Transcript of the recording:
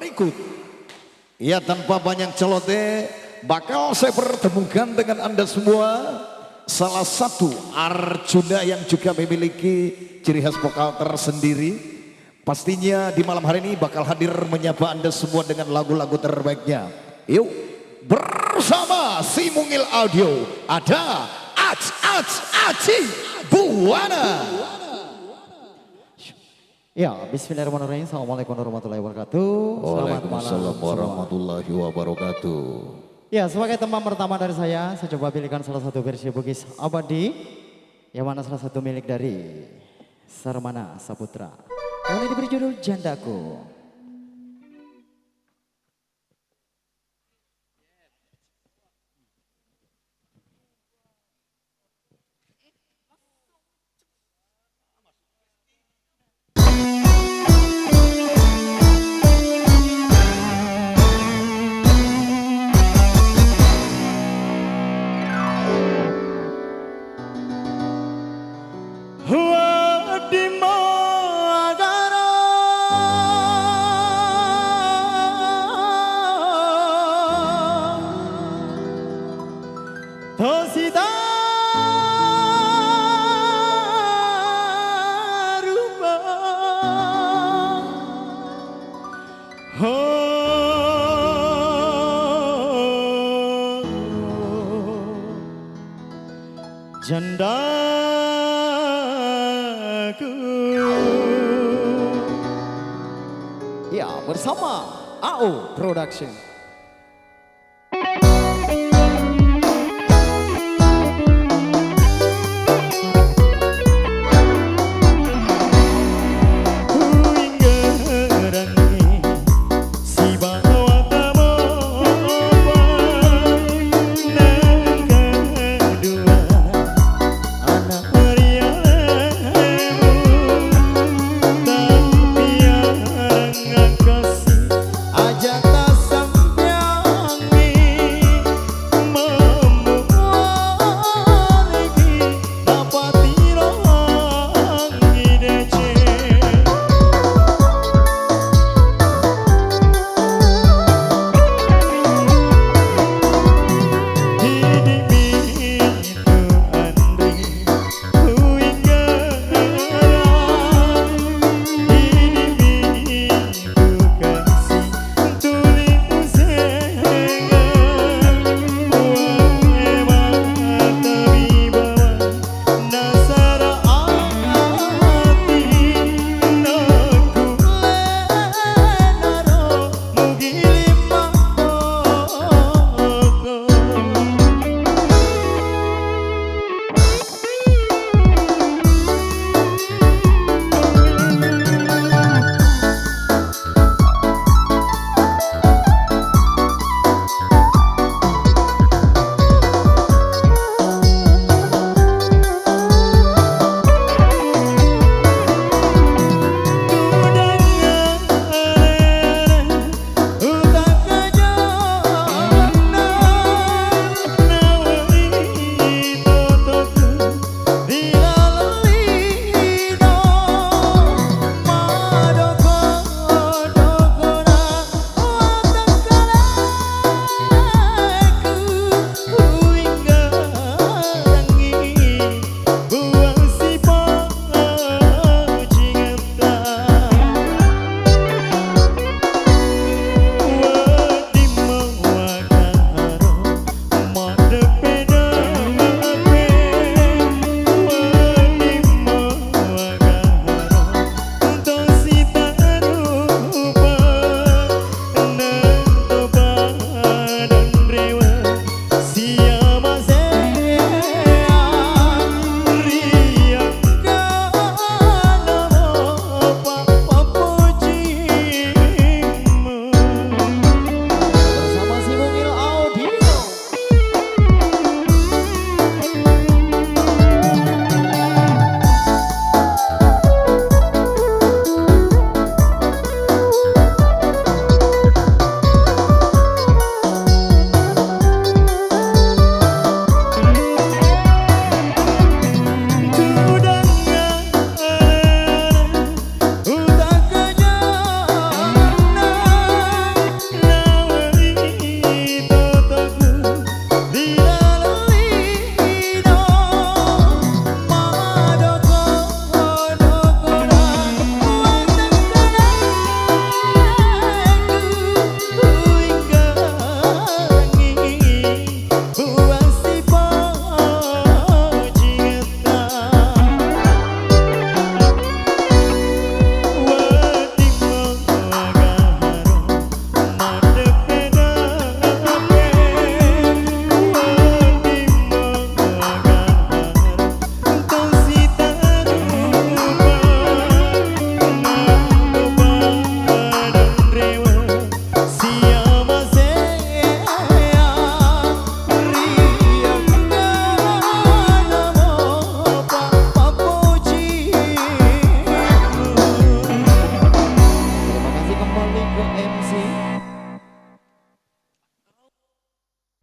berikut. Ya, tanpa banyak celoteh, bakal saya pertemukan dengan Anda semua salah satu Arjuna yang juga memiliki ciri khas vokal tersendiri. Pastinya di malam hari ini bakal hadir menyapa Anda semua dengan lagu-lagu terbaiknya. Yuk bersama si Mungil Audio ada Aci Buana. Ya, bismillahirrahmanirrahim. Assalamualaikum warahmatullahi wabarakatuh. Waalaikumsalam warahmatullahi wabarakatuh. Ya, sebagai teman pertama dari saya coba pilihkan salah satu versi Bugis Abadi, yang mana salah satu milik dari Sarmana Saputra. Yang ini diberi judul Jandaku. Tosita rupa jandaku. Ya, bersama AO Production. Aja tak sampai MC.